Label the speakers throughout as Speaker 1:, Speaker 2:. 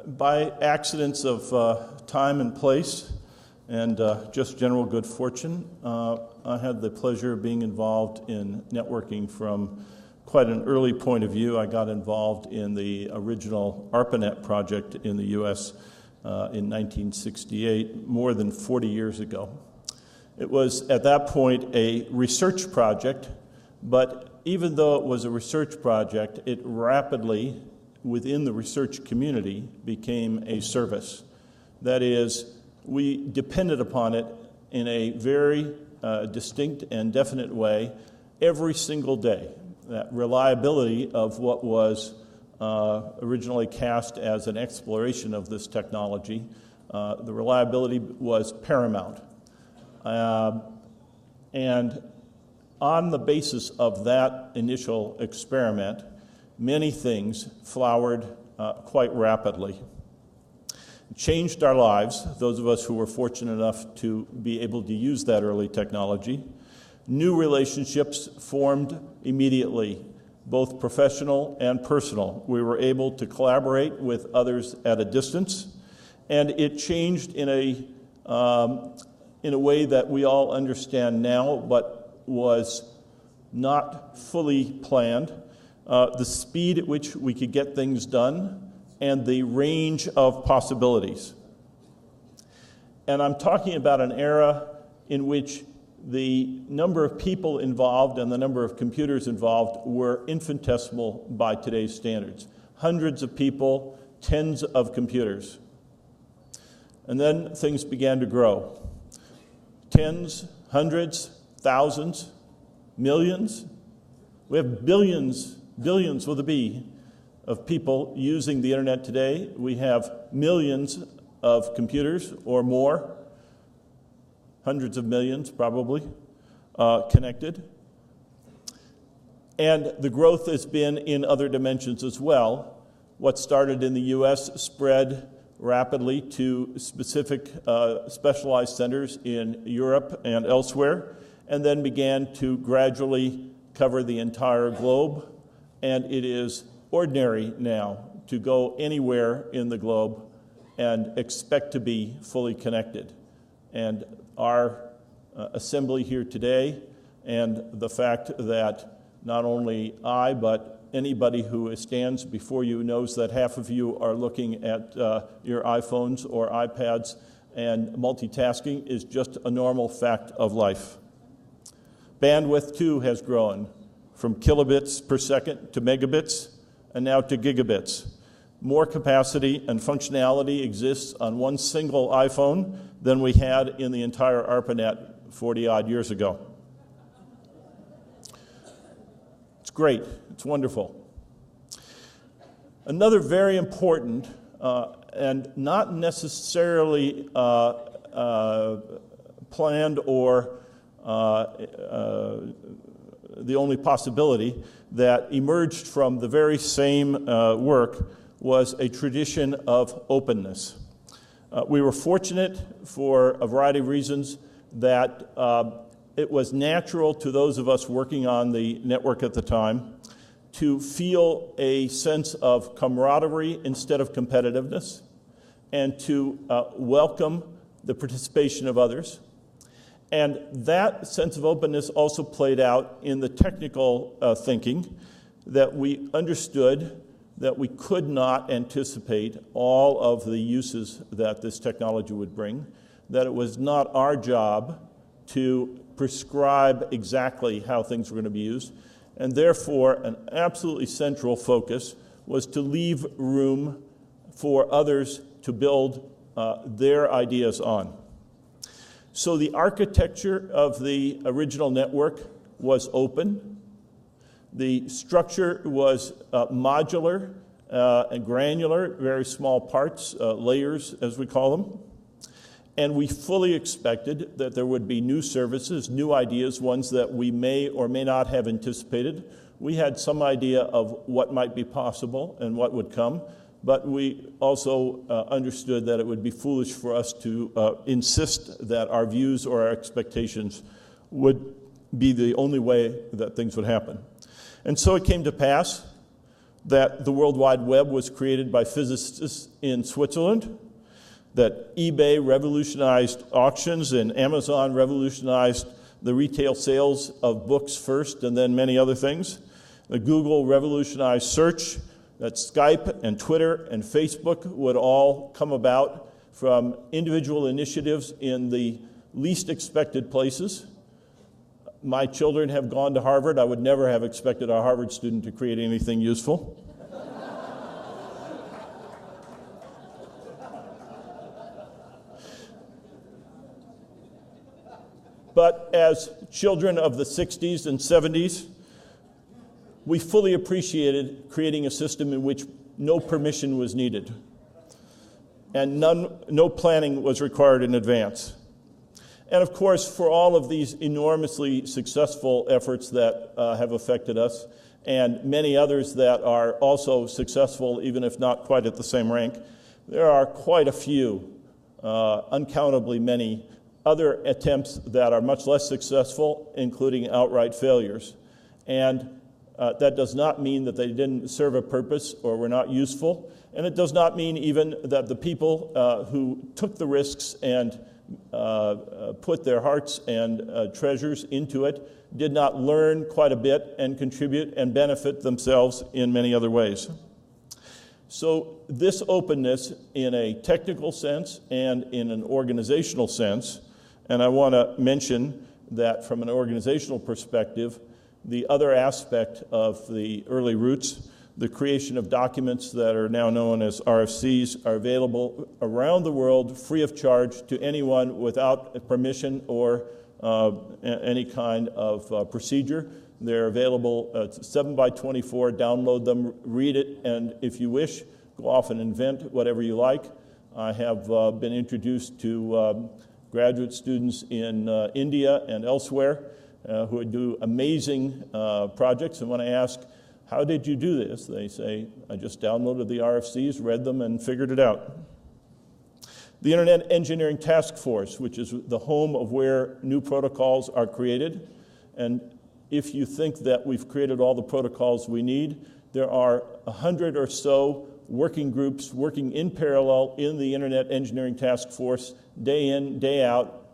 Speaker 1: by accidents of time and place and just general good fortune, I had the pleasure of being involved in networking from quite an early point of view. I got involved in the original ARPANET project in the U.S. In 1968, more than 40 years ago. It was at that point a research project, but even though it was a research project, it rapidly, within the research community, became a service. That is, we depended upon it in a very distinct and definite way every single day. That reliability of what was originally cast as an exploration of this technology, the reliability was paramount. And on the basis of that initial experiment, many things flowered quite rapidly. It changed our lives, those of us who were fortunate enough to be able to use that early technology. New relationships formed immediately, both professional and personal. We were able to collaborate with others at a distance, and it changed in a way that we all understand now, but was not fully planned. The speed at which we could get things done and the range of possibilities. And I'm talking about an era in which the number of people involved and the number of computers involved were infinitesimal by today's standards. Hundreds of people, tens of computers. And then things began to grow. Tens, hundreds, thousands, millions. We have billions with a B, of people using the internet today. We have millions of computers or more, hundreds of millions probably, connected. And the growth has been in other dimensions as well. What started in the US spread rapidly to specific specialized centers in Europe and elsewhere, and then began to gradually cover the entire globe. And it is ordinary now to go anywhere in the globe and expect to be fully connected. And our assembly here today, and the fact that not only I, but anybody who stands before you knows that half of you are looking at your iPhones or iPads, and multitasking is just a normal fact of life. Bandwidth, too, has grown from kilobits per second to megabits, and now to gigabits. More capacity and functionality exists on one single iPhone than we had in the entire ARPANET 40-odd years ago. It's great. It's wonderful. Another very important and not necessarily planned or the only possibility that emerged from the very same work was a tradition of openness. We were fortunate for a variety of reasons that it was natural to those of us working on the network at the time to feel a sense of camaraderie instead of competitiveness, and to welcome the participation of others. And that sense of openness also played out in the technical thinking, that we understood that we could not anticipate all of the uses that this technology would bring, that it was not our job to prescribe exactly how things were going to be used, and therefore an absolutely central focus was to leave room for others to build their ideas on. So the architecture of the original network was open. The structure was modular and granular, very small parts, layers as we call them. And we fully expected that there would be new services, new ideas, ones that we may or may not have anticipated. We had some idea of what might be possible and what would come, but we also understood that it would be foolish for us to insist that our views or our expectations would be the only way that things would happen. And so it came to pass that the World Wide Web was created by physicists in Switzerland, that eBay revolutionized auctions and Amazon revolutionized the retail sales of books first and then many other things, that Google revolutionized search, that Skype and Twitter and Facebook would all come about from individual initiatives in the least expected places. My children have gone to Harvard. I would never have expected a Harvard student to create anything useful. But as children of the 60s and 70s, we fully appreciated creating a system in which no permission was needed and no planning was required in advance. And of course, for all of these enormously successful efforts that have affected us, and many others that are also successful, even if not quite at the same rank, there are quite a few, uncountably many, other attempts that are much less successful, including outright failures. And that does not mean that they didn't serve a purpose or were not useful. And it does not mean even that the people who took the risks and put their hearts and treasures into it did not learn quite a bit and contribute and benefit themselves in many other ways. So this openness in a technical sense and in an organizational sense, and I want to mention that from an organizational perspective, the other aspect of the early roots, the creation of documents that are now known as RFCs, are available around the world free of charge to anyone without permission or any kind of procedure. They're available 7x24, download them, read it, and if you wish, go off and invent whatever you like. I have been introduced to graduate students in India and elsewhere who do amazing projects, and when I ask, how did you do this? They say, I just downloaded the RFCs, read them, and figured it out. The Internet Engineering Task Force, which is the home of where new protocols are created, and if you think that we've created all the protocols we need, there are 100 or so working groups working in parallel in the Internet Engineering Task Force day in, day out,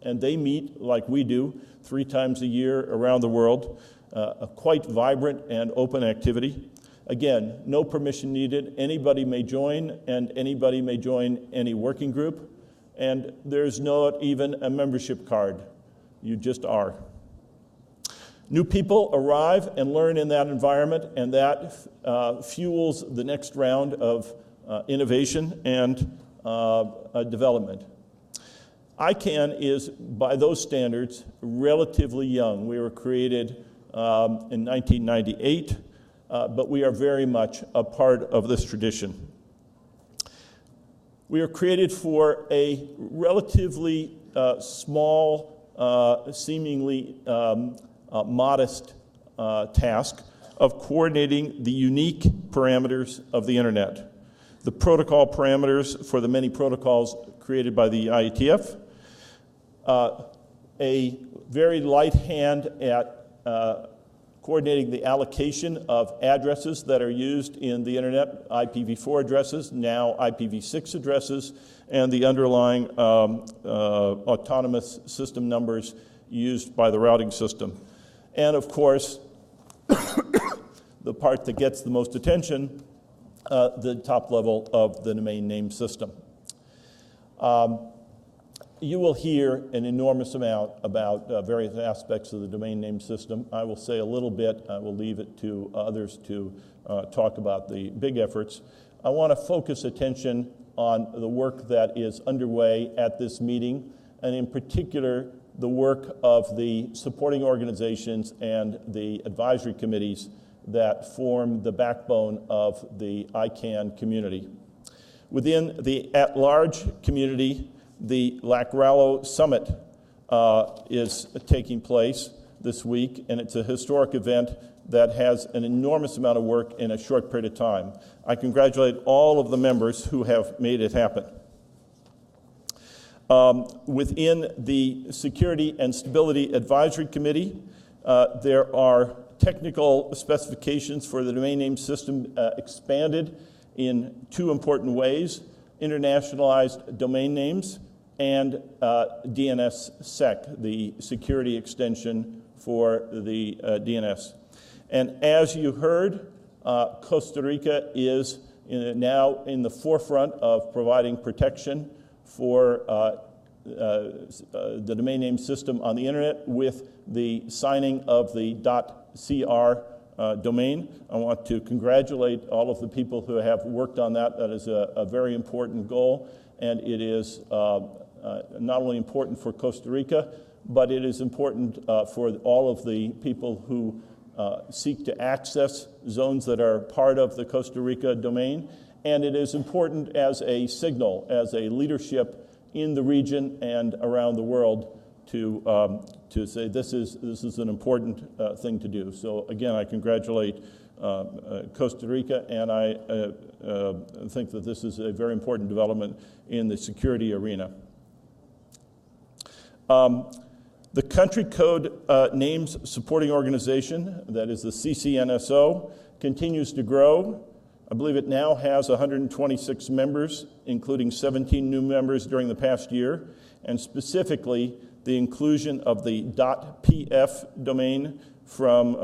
Speaker 1: and they meet like we do 3 times a year around the world. A quite vibrant and open activity. Again, no permission needed. Anybody may join, and anybody may join any working group. And there's not even a membership card. You just are. New people arrive and learn in that environment, and that fuels the next round of innovation and development. ICANN is, by those standards, relatively young. We were created in 1998, but we are very much a part of this tradition. We are created for a relatively small, seemingly modest task of coordinating the unique parameters of the Internet, the protocol parameters for the many protocols created by the IETF, a very light hand at coordinating the allocation of addresses that are used in the Internet, IPv4 addresses, now IPv6 addresses, and the underlying autonomous system numbers used by the routing system. And of course, the part that gets the most attention, the top level of the domain name system. You will hear an enormous amount about various aspects of the domain name system. I will say a little bit. I will leave it to others to talk about the big efforts. I want to focus attention on the work that is underway at this meeting, and in particular, the work of the supporting organizations and the advisory committees that form the backbone of the ICANN community. Within the at-large community, the Lacrallo Summit is taking place this week, and it's a historic event that has an enormous amount of work in a short period of time. I congratulate all of the members who have made it happen. Within the Security and Stability Advisory Committee, there are technical specifications for the domain name system expanded in two important ways: internationalized domain names and DNSSEC, the security extension for the DNS. And as you heard, Costa Rica is now in the forefront of providing protection for the domain name system on the internet with the signing of the .cr domain. I want to congratulate all of the people who have worked on that. That is a very important goal, and it is not only important for Costa Rica, but it is important for all of the people who seek to access zones that are part of the Costa Rica domain. And it is important as a signal, as a leadership in the region and around the world to say this is an important thing to do. So again, I congratulate Costa Rica, and I think that this is a very important development in the security arena. The country code names supporting organization, that is the CCNSO, continues to grow. I believe it now has 126 members, including 17 new members during the past year, and specifically the inclusion of the .pf domain from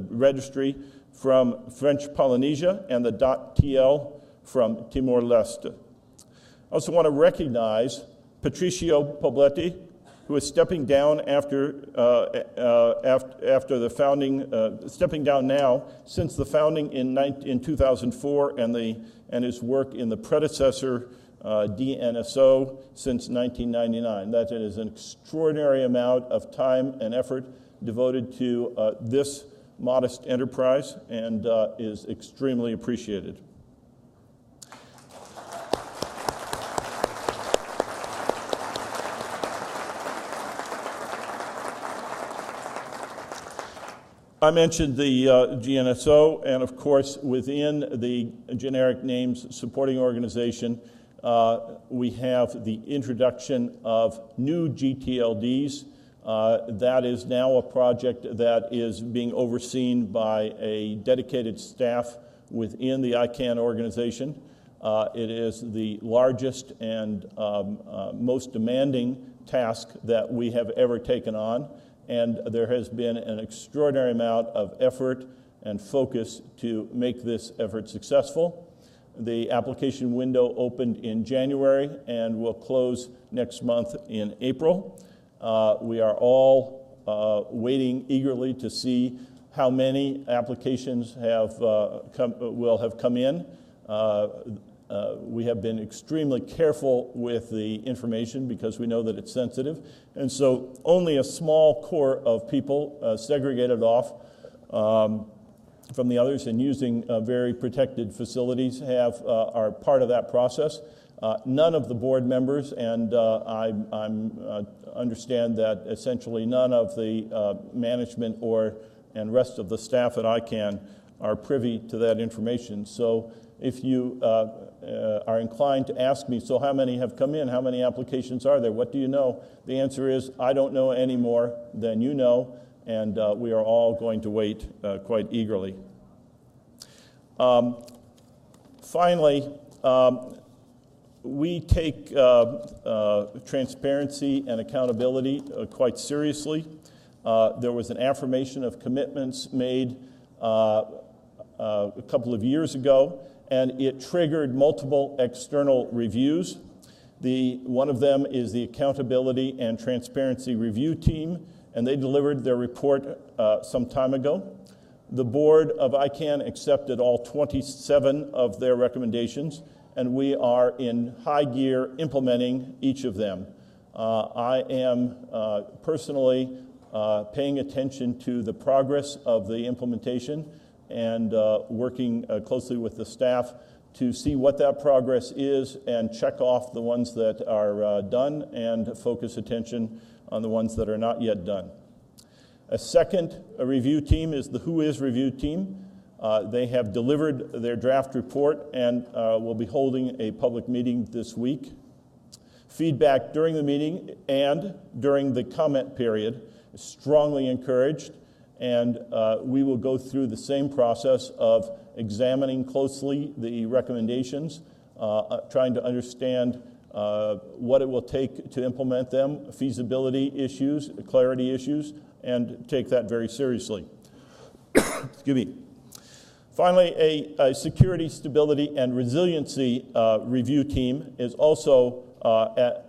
Speaker 1: registry from French Polynesia and the .tl from Timor-Leste. I also want to recognize Patricio Pobletti, who is stepping down after the founding, stepping down now since the founding in 2004 and his work in the predecessor DNSO since 1999. That is an extraordinary amount of time and effort devoted to this modest enterprise and is extremely appreciated. I mentioned the GNSO, and of course, within the generic names supporting organization, we have the introduction of new GTLDs. That is now a project that is being overseen by a dedicated staff within the ICANN organization. It is the largest and most demanding task that we have ever taken on. And there has been an extraordinary amount of effort and focus to make this effort successful. The application window opened in January and will close next month in April. We are all waiting eagerly to see how many applications will have come in. We have been extremely careful with the information because we know that it's sensitive. And so only a small core of people segregated off from the others and using very protected facilities are part of that process. None of the board members, and I understand that essentially none of the management and rest of the staff at ICANN are privy to that information. So if you are inclined to ask me, so how many have come in? How many applications are there? What do you know? The answer is, I don't know any more than you know, and we are all going to wait quite eagerly. Finally, we take transparency and accountability quite seriously. There was an affirmation of commitments made a couple of years ago, and it triggered multiple external reviews. One of them is the Accountability and Transparency Review Team, and they delivered their report some time ago. The board of ICANN accepted all 27 of their recommendations, and we are in high gear implementing each of them. I am personally paying attention to the progress of the implementation and working closely with the staff to see what that progress is and check off the ones that are done and focus attention on the ones that are not yet done. A second review team is the Who Is review team. They have delivered their draft report and will be holding a public meeting this week. Feedback during the meeting and during the comment period is strongly encouraged, and we will go through the same process of examining closely the recommendations, trying to understand what it will take to implement them, feasibility issues, clarity issues, and take that very seriously. Excuse me. Finally, a security, stability, and resiliency review team is also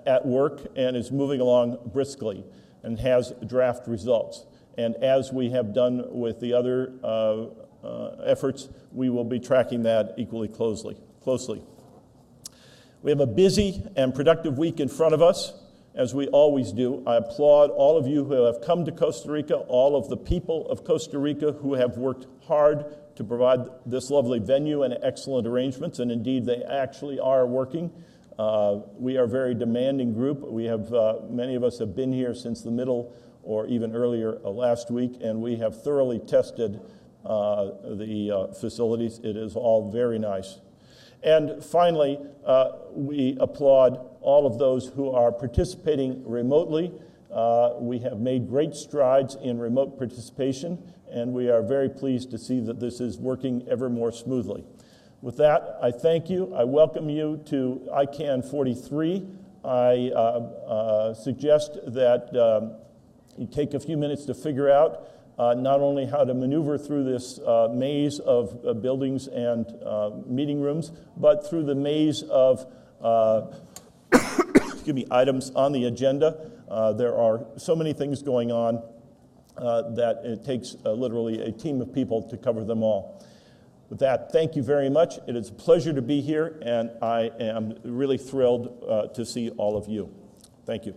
Speaker 1: at work and is moving along briskly and has draft results. And as we have done with the other efforts, we will be tracking that equally closely. We have a busy and productive week in front of us, as we always do. I applaud all of you who have come to Costa Rica, all of the people of Costa Rica who have worked hard to provide this lovely venue and excellent arrangements, and indeed they actually are working. We are a very demanding group. We have many of us have been here since the middle or even earlier last week, and we have thoroughly tested the facilities. It is all very nice. And finally, we applaud all of those who are participating remotely. We have made great strides in remote participation, and we are very pleased to see that this is working ever more smoothly. With that, I thank you. I welcome you to ICANN 43. I suggest that you take a few minutes to figure out not only how to maneuver through this maze of buildings and meeting rooms, but through the maze of items on the agenda. There are so many things going on that it takes literally a team of people to cover them all. With that, thank you very much. It is a pleasure to be here, and I am really thrilled to see all of you. Thank you.